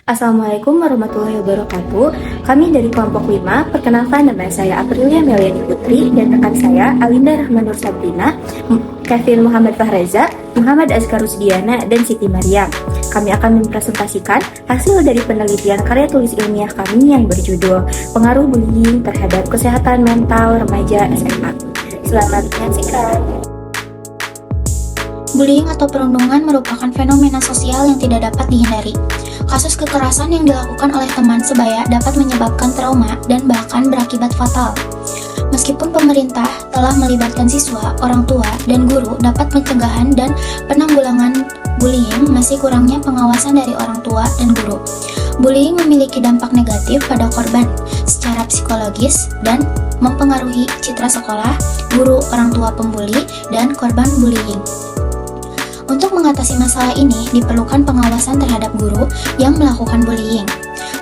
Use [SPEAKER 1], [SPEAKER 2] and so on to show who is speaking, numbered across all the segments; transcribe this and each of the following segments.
[SPEAKER 1] Assalamualaikum warahmatullahi wabarakatuh. Kami dari kelompok 5, perkenalkan nama saya Aprilia Meliani Putri dan rekan saya Alinda Rahmanur Sabrina, Kevin Muhammad Fahreza, Muhammad Azkarus Diana, dan Siti Mariam. Kami akan mempresentasikan hasil dari penelitian karya tulis ilmiah kami yang berjudul Pengaruh Bullying Terhadap Kesehatan Mental Remaja SMA. Selamat menyaksikan.
[SPEAKER 2] Bullying atau perundungan merupakan fenomena sosial yang tidak dapat dihindari. Kasus kekerasan yang dilakukan oleh teman sebaya dapat menyebabkan trauma dan bahkan berakibat fatal. Meskipun pemerintah telah melibatkan siswa, orang tua, dan guru dapat pencegahan dan penanggulangan bullying, masih kurangnya pengawasan dari orang tua dan guru. Bullying memiliki dampak negatif pada korban secara psikologis dan mempengaruhi citra sekolah, guru, orang tua pembuli, dan korban bullying. Untuk mengatasi masalah ini, diperlukan pengawasan terhadap guru yang melakukan bullying,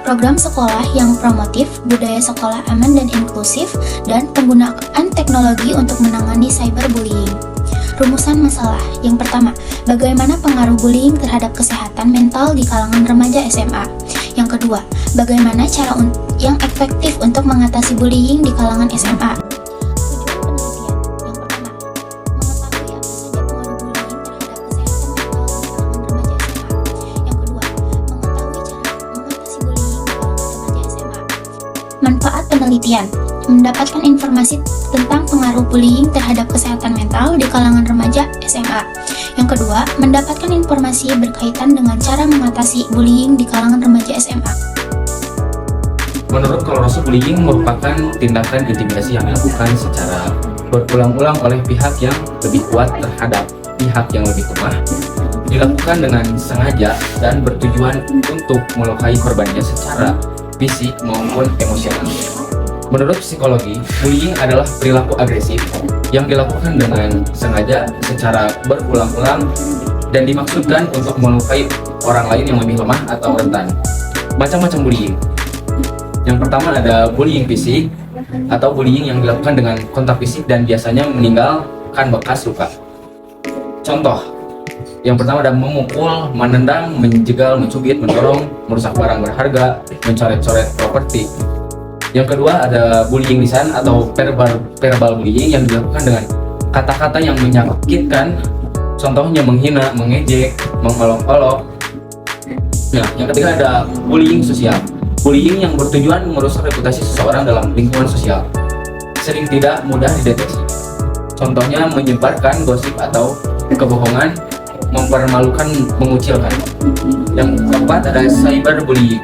[SPEAKER 2] program sekolah yang promotif, budaya sekolah aman dan inklusif, dan penggunaan teknologi untuk menangani cyberbullying. Rumusan masalah. Yang pertama, bagaimana pengaruh bullying terhadap kesehatan mental di kalangan remaja SMA? Yang kedua, bagaimana cara yang efektif untuk mengatasi bullying di kalangan SMA? Manfaat penelitian: mendapatkan informasi tentang pengaruh bullying terhadap kesehatan mental di kalangan remaja SMA. Yang kedua, mendapatkan informasi berkaitan dengan cara mengatasi bullying di kalangan remaja SMA.
[SPEAKER 3] Menurut Kolorasi, bullying merupakan tindakan intimidasi yang dilakukan secara berulang-ulang oleh pihak yang lebih kuat terhadap pihak yang lebih lemah, dilakukan dengan sengaja dan bertujuan untuk melukai korbannya secara fisik maupun emosional. Menurut psikologi, bullying adalah perilaku agresif yang dilakukan dengan sengaja secara berulang-ulang dan dimaksudkan untuk melukai orang lain yang lebih lemah atau rentan. Macam-macam bullying. Yang pertama ada bullying fisik atau bullying yang dilakukan dengan kontak fisik dan biasanya meninggalkan bekas luka. Contoh, yang pertama ada memukul, menendang, menjegal, mencubit, mendorong, merusak barang berharga, mencoret-coret properti. Yang kedua ada bullying lisan atau verbal bullying yang dilakukan dengan kata-kata yang menyakitkan. Contohnya menghina, mengejek, mengolok-olok. Nah, yang ketiga ada bullying sosial. Bullying yang bertujuan merusak reputasi seseorang dalam lingkungan sosial. Sering tidak mudah dideteksi. Contohnya menyebarkan gosip atau kebohongan, mempermalukan, mengucilkan. Yang keempat ada cyberbullying.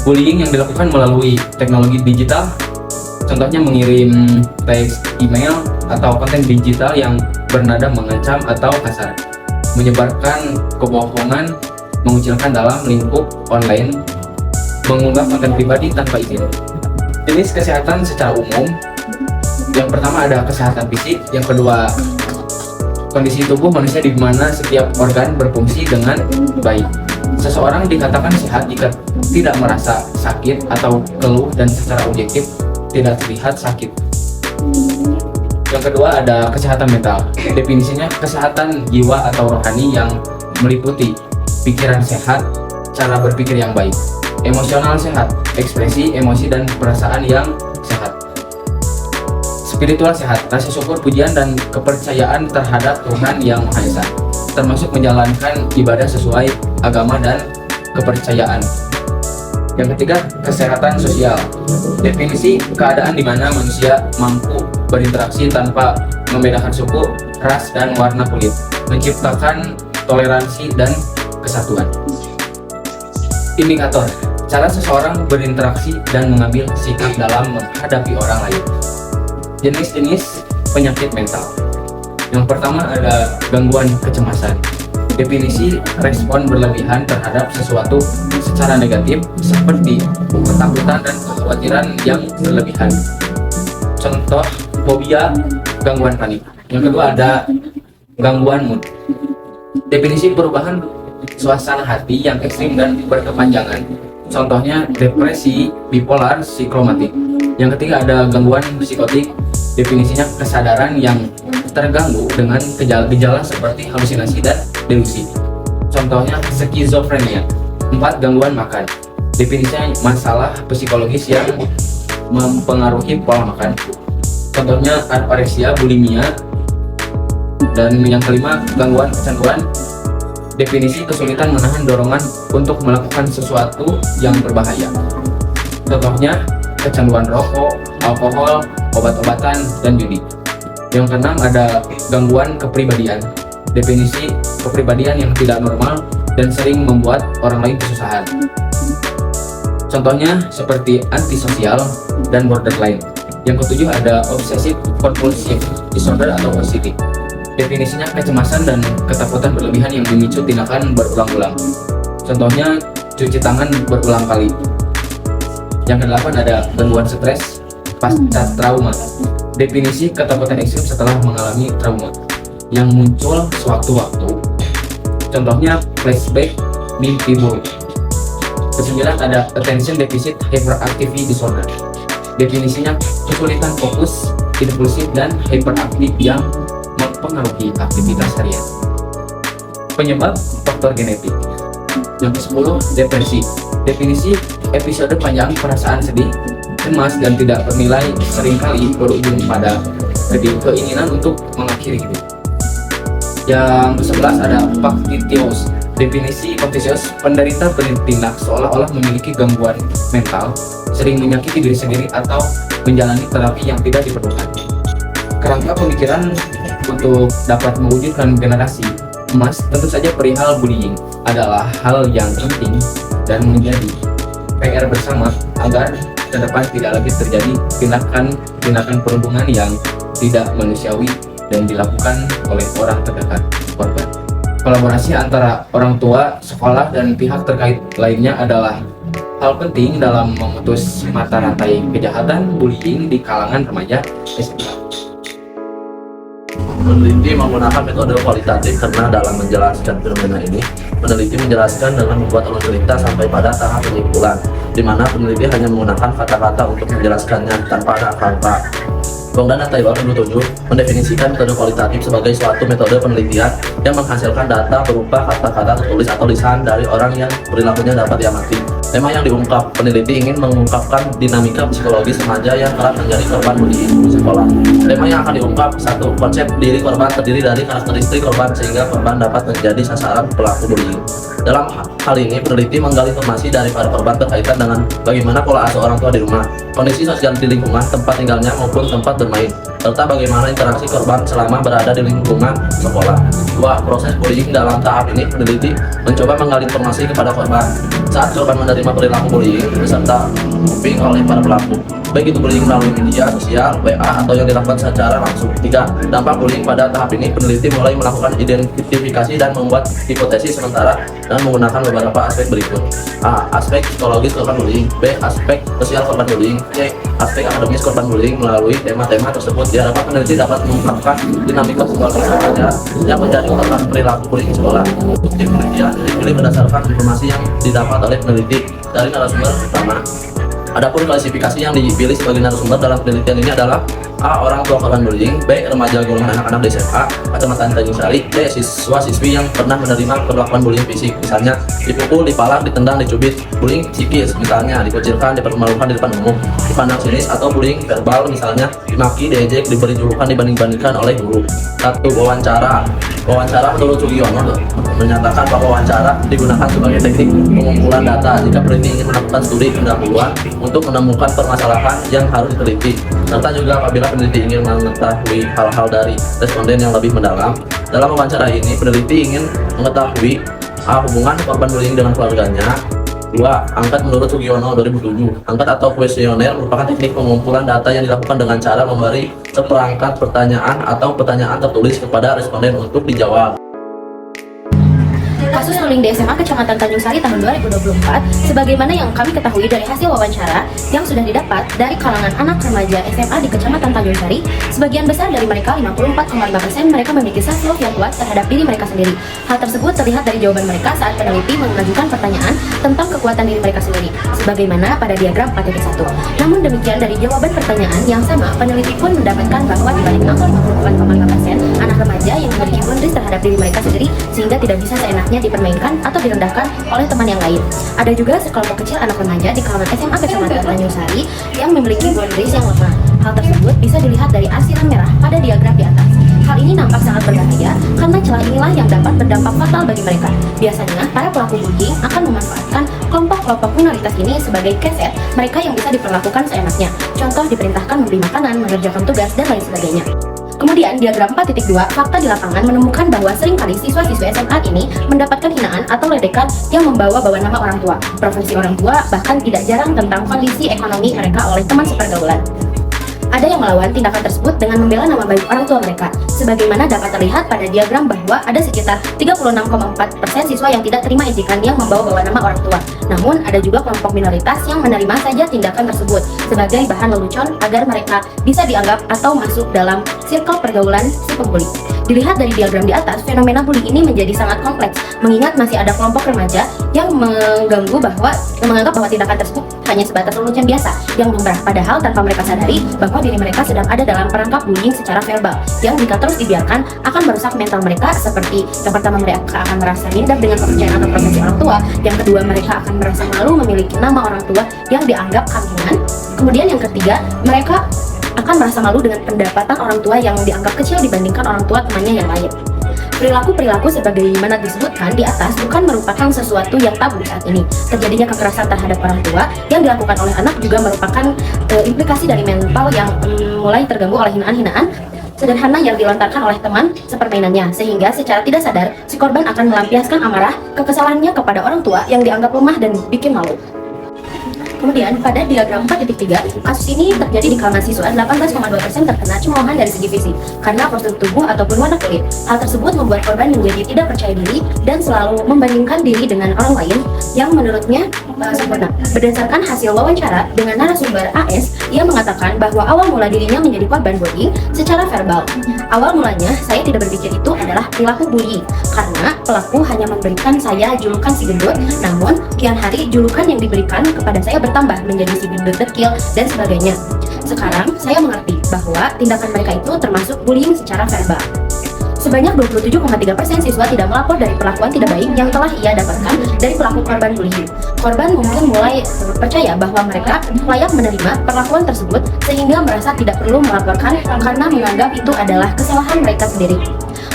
[SPEAKER 3] Bullying yang dilakukan melalui teknologi digital, contohnya mengirim teks, email, atau konten digital yang bernada mengancam atau kasar, menyebarkan kebohongan, mengucilkan dalam lingkup online, mengunggah konten pribadi tanpa izin. Jenis kesehatan secara umum, yang pertama ada kesehatan fisik, yang kedua kondisi tubuh manusia di mana setiap organ berfungsi dengan baik. Seseorang dikatakan sehat jika tidak merasa sakit atau keluh dan secara objektif tidak terlihat sakit. Yang kedua ada kesehatan mental. Definisinya kesehatan jiwa atau rohani yang meliputi pikiran sehat, cara berpikir yang baik, emosional sehat, ekspresi, emosi dan perasaan yang sehat. Spiritual sehat, rasa syukur, pujian, dan kepercayaan terhadap Tuhan Yang Maha Esa, termasuk menjalankan ibadah sesuai agama dan kepercayaan. Yang ketiga, kesehatan sosial. Definisi keadaan di mana manusia mampu berinteraksi tanpa membedakan suku, ras, dan warna kulit, menciptakan toleransi dan kesatuan. Indikator, cara seseorang berinteraksi dan mengambil sikap dalam menghadapi orang lain. Jenis-jenis penyakit mental. Yang pertama ada gangguan kecemasan. Definisi respon berlebihan terhadap sesuatu secara negatif seperti ketakutan dan kekhawatiran yang berlebihan. Contoh fobia, gangguan panik. Yang kedua ada gangguan mood. Definisi perubahan suasana hati yang ekstrim dan berkepanjangan. Contohnya depresi, bipolar, psikomatik. Yang ketiga ada gangguan psikotik. Definisinya kesadaran yang terganggu dengan gejala seperti halusinasi dan delusi. Contohnya skizofrenia. 4. Gangguan makan. Definisinya masalah psikologis yang mempengaruhi pola makan. Contohnya anoreksia, bulimia. Dan yang kelima, gangguan kecanduan. Definisi kesulitan menahan dorongan untuk melakukan sesuatu yang berbahaya. Contohnya kecanduan rokok, alkohol, obat-obatan, dan judi. Yang keenam ada gangguan kepribadian. Definisi kepribadian yang tidak normal dan sering membuat orang lain kesusahan. Contohnya seperti antisosial dan borderline. Yang ketujuh ada obsessive compulsive disorder atau OCD. Definisinya kecemasan dan ketakutan berlebihan yang memicu tindakan berulang-ulang. Contohnya cuci tangan berulang kali. Yang kedelapan ada gangguan stres pasca trauma. Definisi ketakutan ekstrim setelah mengalami trauma yang muncul sewaktu-waktu. Contohnya flashback, mimpi buruk. Kesembilan ada attention deficit hyperactivity disorder. Definisinya kesulitan fokus, impulsif, dan hyperaktif yang mempengaruhi aktivitas harian. Penyebab faktor genetik. Yang ke-10 depresi. Definisi episode panjang perasaan sedih, cemas, dan tidak bernilai seringkali berujung pada keinginan untuk mengakhiri hidup. Yang ke-11 ada factitious. Definisi factitious, penderita bertindak seolah-olah memiliki gangguan mental, sering menyakiti diri sendiri atau menjalani terapi yang tidak diperlukan. Kerangka pemikiran untuk dapat mewujudkan generasi emas, tentu saja perihal bullying adalah hal yang penting dan menjadi PR bersama agar ke depan tidak lagi terjadi tindakan perhubungan yang tidak manusiawi dan dilakukan oleh orang terdekat korban. Kolaborasi antara orang tua, sekolah, dan pihak terkait lainnya adalah hal penting dalam memutus mata rantai kejahatan bullying di kalangan remaja SMA.
[SPEAKER 4] Peneliti menggunakan metode kualitatif karena dalam menjelaskan fenomena ini, peneliti menjelaskan dengan membuat alur cerita sampai pada tahap penyimpulan, di mana peneliti hanya menggunakan kata-kata untuk menjelaskannya tanpa ada angka. Bogdan dan Taylor 2007 mendefinisikan metode kualitatif sebagai suatu metode penelitian yang menghasilkan data berupa kata-kata tertulis atau lisan dari orang yang perilakunya dapat diamati. Tema yang diungkap peneliti ingin mengungkapkan dinamika psikologis remaja yang kerap menjadi korban bullying di sekolah. Tema yang akan diungkap: 1. Konsep diri korban terdiri dari karakteristik korban sehingga korban dapat menjadi sasaran pelaku bullying. Dalam hal ini, peneliti menggali informasi dari para korban berkaitan dengan bagaimana pola asuh orang tua di rumah, kondisi sosial di lingkungan tempat tinggalnya maupun tempat bermain, serta bagaimana interaksi korban selama berada di lingkungan sekolah. 2. Proses bullying. Dalam tahap ini, peneliti mencoba menggali informasi kepada korban saat korban menerima perilaku bullying beserta coping oleh para pelaku, baik itu bullying melalui media sosial, WA, atau yang dilakukan secara langsung. 3. Dampak bullying. Pada tahap ini, peneliti mulai melakukan identifikasi dan membuat hipotesis sementara dengan menggunakan beberapa aspek berikut: A. Aspek psikologis korban bullying. B. Aspek sosial korban bullying. C. Aspek akademis korban bullying. Melalui tema-tema tersebut, diharapkan peneliti dapat mengungkapkan dinamika psikologis remaja yang menjadi korban perilaku bullying di sekolah. Bukti penelitian dipilih berdasarkan informasi yang didapat oleh peneliti dari narasumber pertama. Adapun klasifikasi yang dipilih sebagai narasumber dalam penelitian ini adalah: A. Orang tua korban bullying. B. Remaja golongan anak-anak di SMA, Kecamatan Tanjung Sari. D. Siswa-siswi yang pernah menerima perlakuan bullying fisik, misalnya dipukul, dipalak, ditendang, dicubit. Bullying psikis, misalnya dikucilkan, dipermalukan di depan umum, dipandang sinis. Atau bullying verbal, misalnya dimaki, diejek, diberi julukan, dibanding-bandingkan oleh guru. 1. Wawancara. Wawancara menurut Sugiono menyatakan bahwa wawancara digunakan sebagai teknik pengumpulan data jika peneliti ingin melakukan studi pendahuluan untuk menemukan permasalahan yang harus diteliti, serta juga apabila peneliti ingin mengetahui hal-hal dari responden yang lebih mendalam. Dalam wawancara ini, peneliti ingin mengetahui A. Hubungan korban bullying dengan keluarganya. 2. Angket menurut Sugiono 2007. Angket atau kuesioner merupakan teknik pengumpulan data yang dilakukan dengan cara memberi seperangkat pertanyaan atau pertanyaan tertulis kepada responden untuk dijawab.
[SPEAKER 5] Kasus bullying di SMA Kecamatan Tanjung Sari tahun 2024, sebagaimana yang kami ketahui dari hasil wawancara yang sudah didapat dari kalangan anak remaja SMA di Kecamatan Tanjung Sari, sebagian besar dari mereka 54,5% mereka memiliki self-love yang kuat terhadap diri mereka sendiri. Hal tersebut terlihat dari jawaban mereka saat peneliti mengajukan pertanyaan tentang kekuatan diri mereka sendiri, sebagaimana pada diagram 4.1. Namun demikian, dari jawaban pertanyaan yang sama, peneliti pun mendapatkan bahwa dibalik angka 54,5% anak remaja remaja yang memiliki boundaries terhadap diri mereka sendiri sehingga tidak bisa seenaknya dipermainkan atau direndahkan oleh teman yang lain. Ada juga sekelompok kecil anak remaja di kalangan SMA Kecamatan Tanjungsari yang memiliki boundaries yang lemah. Hal tersebut bisa dilihat dari arsiran merah pada diagram di atas. Hal ini nampak sangat berbahaya karena celah inilah yang dapat berdampak fatal bagi mereka. Biasanya, para pelaku bullying akan memanfaatkan kelompok-kelompok minoritas ini sebagai keset mereka yang bisa diperlakukan seenaknya. Contoh diperintahkan memberi makanan, mengerjakan tugas, dan lain sebagainya. Kemudian, diagram 4.2, fakta di lapangan menemukan bahwa seringkali siswa-siswa SMA ini mendapatkan hinaan atau ledekan yang membawa-bawa nama orang tua, profesi orang tua, bahkan tidak jarang tentang kondisi ekonomi mereka oleh teman sepergaulan. Ada yang melawan tindakan tersebut dengan membela nama baik orang tua mereka. Sebagaimana dapat terlihat pada diagram bahwa ada sekitar 36,4% siswa yang tidak terima ejekan yang membawa-bawa nama orang tua. Namun, ada juga kelompok minoritas yang menerima saja tindakan tersebut sebagai bahan lelucon agar mereka bisa dianggap atau masuk dalam circle pergaulan si pembuli. Dilihat dari diagram di atas, fenomena bullying ini menjadi sangat kompleks, mengingat masih ada kelompok remaja yang menganggap bahwa tindakan tersebut hanya sebatas lelucon biasa yang lumrah, padahal tanpa mereka sadari bahwa diri mereka sedang ada dalam perangkap bullying secara verbal yang jika terus dibiarkan akan merusak mental mereka. Seperti yang pertama, mereka akan merasa minder dengan kepercayaan atau profesi orang tua. Yang kedua, mereka akan merasa malu memiliki nama orang tua yang dianggap kambingan. Kemudian yang ketiga, mereka akan merasa malu dengan pendapatan orang tua yang dianggap kecil dibandingkan orang tua temannya yang lain. Perilaku-perilaku sebagaimana disebutkan di atas bukan merupakan sesuatu yang tabu saat ini. Terjadinya kekerasan terhadap orang tua yang dilakukan oleh anak juga merupakan implikasi dari mental yang mulai terganggu oleh hinaan-hinaan sederhana yang dilontarkan oleh teman sepermainannya, sehingga secara tidak sadar si korban akan melampiaskan amarah kekesalannya kepada orang tua yang dianggap lemah dan bikin malu. Kemudian pada diagram 4.3, kasus ini terjadi di kalangan siswa. 18,2% terkena cemoohan dari segi fisik karena postur tubuh ataupun warna kulit. Hal tersebut membuat korban menjadi tidak percaya diri dan selalu membandingkan diri dengan orang lain yang menurutnya sempurna. Berdasarkan hasil wawancara dengan narasumber AS, ia mengatakan bahwa awal mula dirinya menjadi korban bullying secara verbal. Awal mulanya saya tidak berpikir itu adalah perilaku bullying karena pelaku hanya memberikan saya julukan si gendut, namun kian hari julukan yang diberikan kepada saya bertambah menjadi si gendut dekil dan sebagainya. Sekarang saya mengerti bahwa tindakan mereka itu termasuk bullying secara verbal. Sebanyak 27,3% siswa tidak melapor dari perlakuan tidak baik yang telah ia dapatkan dari pelaku korban bullying. Korban mungkin mulai percaya bahwa mereka layak menerima perlakuan tersebut sehingga merasa tidak perlu melaporkan karena menganggap itu adalah kesalahan mereka sendiri.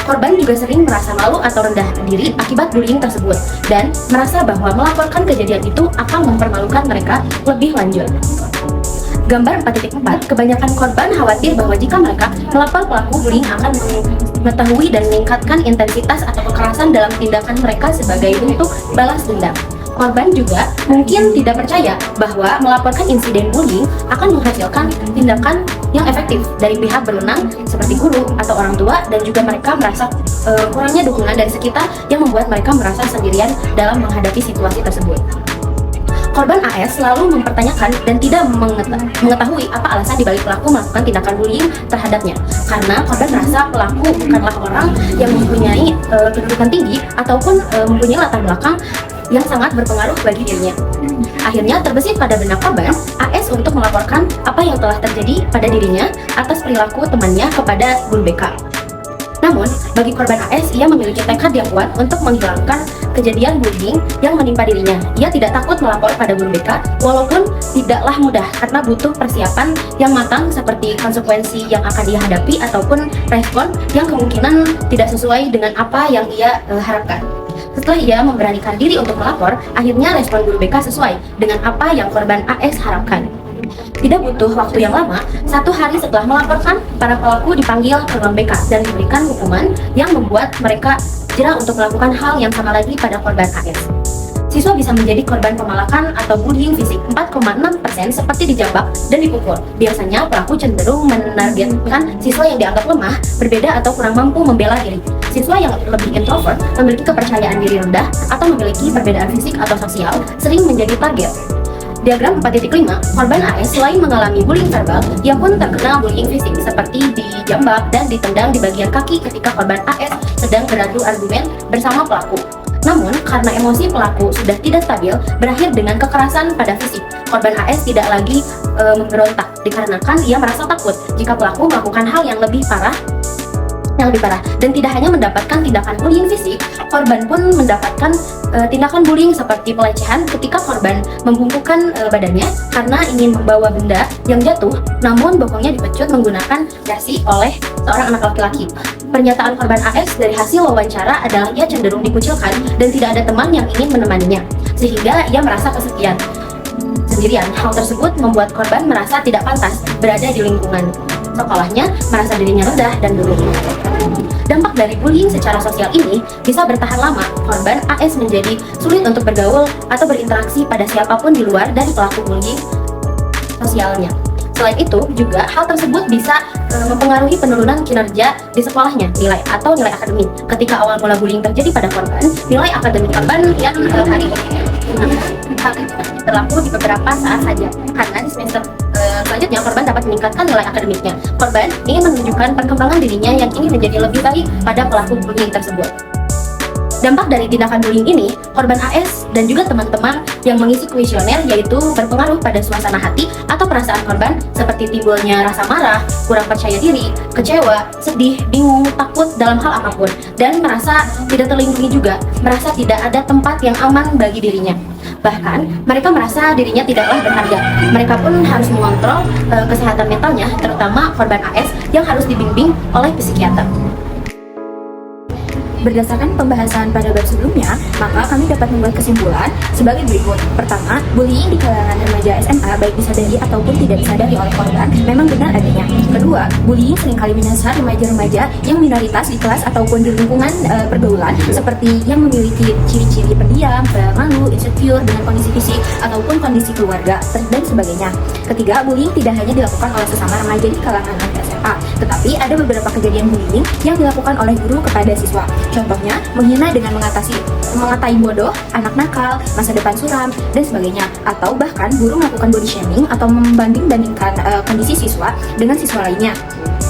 [SPEAKER 5] Korban juga sering merasa malu atau rendah diri akibat bullying tersebut dan merasa bahwa melaporkan kejadian itu akan mempermalukan mereka lebih lanjut. Gambar 4.4, kebanyakan korban khawatir bahwa jika mereka melapor pelaku bullying akan mengetahui dan meningkatkan intensitas atau kekerasan dalam tindakan mereka sebagai bentuk balas dendam. Korban juga mungkin tidak percaya bahwa melaporkan insiden bullying akan menghasilkan tindakan yang efektif dari pihak berwenang seperti guru atau orang tua, dan juga mereka merasa kurangnya dukungan dari sekitar yang membuat mereka merasa sendirian dalam menghadapi situasi tersebut. Korban AS selalu mempertanyakan dan tidak mengetahui apa alasan dibalik pelaku melakukan tindakan bullying terhadapnya, karena korban merasa pelaku bukanlah orang yang mempunyai kedudukan tinggi ataupun mempunyai latar belakang yang sangat berpengaruh bagi dirinya. Akhirnya terbesit pada benak korban AS untuk melaporkan apa yang telah terjadi pada dirinya atas perilaku temannya kepada guru BK. Namun, bagi korban AS, ia memiliki tekad yang kuat untuk menghilangkan kejadian bullying yang menimpa dirinya. Ia tidak takut melapor pada guru BK, walaupun tidaklah mudah karena butuh persiapan yang matang seperti konsekuensi yang akan ia hadapi ataupun respon yang kemungkinan tidak sesuai dengan apa yang ia harapkan. Setelah ia memberanikan diri untuk melapor, akhirnya respon guru BK sesuai dengan apa yang korban AS harapkan. Tidak butuh waktu yang lama, 1 hari setelah melaporkan, para pelaku dipanggil ke ruang BK dan diberikan hukuman yang membuat mereka jera untuk melakukan hal yang sama lagi pada korban AS. Siswa bisa menjadi korban pemalakan atau bullying fisik 4,6% seperti dijambak dan dipukul. Biasanya pelaku cenderung menargetkan siswa yang dianggap lemah, berbeda atau kurang mampu membela diri. Siswa yang lebih introvert, memiliki kepercayaan diri rendah, atau memiliki perbedaan fisik atau sosial sering menjadi target. Diagram 4.5, korban AS selain mengalami bullying verbal, ia pun terkena bullying fisik seperti dijambak dan ditendang di bagian kaki ketika korban AS sedang beradu argumen bersama pelaku. Namun, karena emosi pelaku sudah tidak stabil, berakhir dengan kekerasan pada fisik. Korban AS tidak lagi memberontak, dikarenakan ia merasa takut jika pelaku melakukan hal yang lebih parah yang lebih parah. Dan tidak hanya mendapatkan tindakan bullying fisik, korban pun mendapatkan tindakan bullying seperti pelecehan ketika korban membungkukkan badannya karena ingin membawa benda yang jatuh, namun bokongnya dipecut menggunakan dasi oleh seorang anak laki-laki. Pernyataan korban AS dari hasil wawancara adalah ia cenderung dikucilkan dan tidak ada teman yang ingin menemaninya, sehingga ia merasa kesepian sendirian. Hal tersebut membuat korban merasa tidak pantas berada di lingkungan sekolahnya, merasa dirinya rendah dan buruk. Dampak dari bullying secara sosial ini bisa bertahan lama. Korban AS menjadi sulit untuk bergaul atau berinteraksi pada siapapun di luar dari pelaku bullying sosialnya. Selain itu, juga hal tersebut bisa mempengaruhi penurunan kinerja di sekolahnya, nilai atau nilai akademik. Ketika awal mula bullying terjadi pada korban, nilai akademik korban yang hari ini berlaku di beberapa saat saja, karena di semester selanjutnya korban dapat meningkatkan nilai akademiknya. Korban ingin menunjukkan perkembangan dirinya yang ingin menjadi lebih baik pada pelaku bullying tersebut. Dampak dari tindakan bullying ini, korban AS dan juga teman-teman yang mengisi kuesioner yaitu berpengaruh pada suasana hati atau perasaan korban seperti timbulnya rasa marah, kurang percaya diri, kecewa, sedih, bingung, takut dalam hal apapun, dan merasa tidak terlindungi juga, merasa tidak ada tempat yang aman bagi dirinya. Bahkan, mereka merasa dirinya tidaklah berharga. Mereka pun harus mengontrol kesehatan mentalnya, terutama korban AS yang harus dibimbing oleh psikiater.
[SPEAKER 1] Berdasarkan pembahasan pada bab sebelumnya, maka kami dapat membuat kesimpulan sebagai berikut. Pertama, bullying di kalangan remaja SMA baik disadari ataupun tidak disadari oleh korban memang benar adanya. Kedua, bullying seringkali menyasar remaja-remaja yang minoritas di kelas ataupun di lingkungan pergaulan seperti yang memiliki ciri-ciri pendiam, malu, insecure dengan kondisi fisik ataupun kondisi keluarga dan sebagainya. Ketiga, bullying tidak hanya dilakukan oleh sesama remaja di kalangan anak SMA, tetapi ada beberapa kejadian bullying yang dilakukan oleh guru kepada siswa. Contohnya, menghina dengan mengatai bodoh, anak nakal, masa depan suram, dan sebagainya. Atau bahkan guru melakukan body shaming atau membanding-bandingkan kondisi siswa dengan siswa lainnya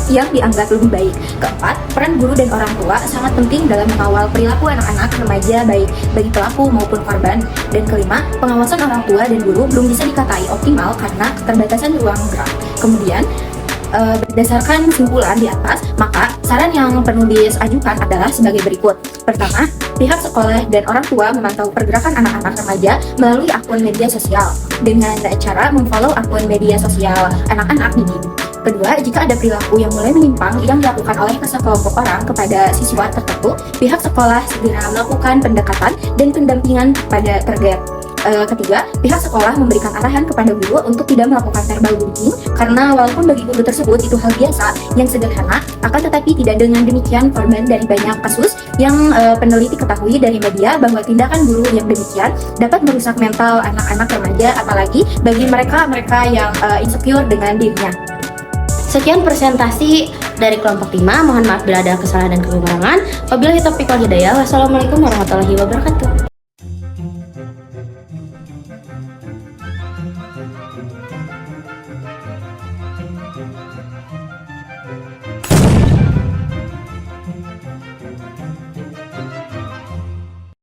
[SPEAKER 1] yang dianggap lebih baik. Keempat, peran guru dan orang tua sangat penting dalam mengawal perilaku anak-anak remaja baik bagi pelaku maupun korban. Dan kelima, pengawasan orang tua dan guru belum bisa dikatai optimal karena keterbatasan ruang gerak. Kemudian, berdasarkan kesimpulan di atas, maka saran yang penulis ajukan adalah sebagai berikut. Pertama, pihak sekolah dan orang tua memantau pergerakan anak-anak remaja melalui akun media sosial dengan cara memfollow akun media sosial anak-anak didik. Kedua, jika ada perilaku yang mulai menyimpang yang dilakukan oleh sekelompok orang kepada siswa tertentu, pihak sekolah segera melakukan pendekatan dan pendampingan pada target. Ketiga, pihak sekolah memberikan arahan kepada guru untuk tidak melakukan verbal bullying karena walaupun bagi guru tersebut itu hal biasa yang sederhana, akan tetapi tidak dengan demikian korban dari banyak kasus yang peneliti ketahui dari media bahwa tindakan guru yang demikian dapat merusak mental anak-anak remaja, apalagi bagi mereka yang insecure dengan dirinya.
[SPEAKER 5] Sekian presentasi dari kelompok 5. Mohon maaf bila ada kesalahan dan kekurangan. Wabillahi taufiq wal hidayah. Wassalamualaikum warahmatullahi wabarakatuh.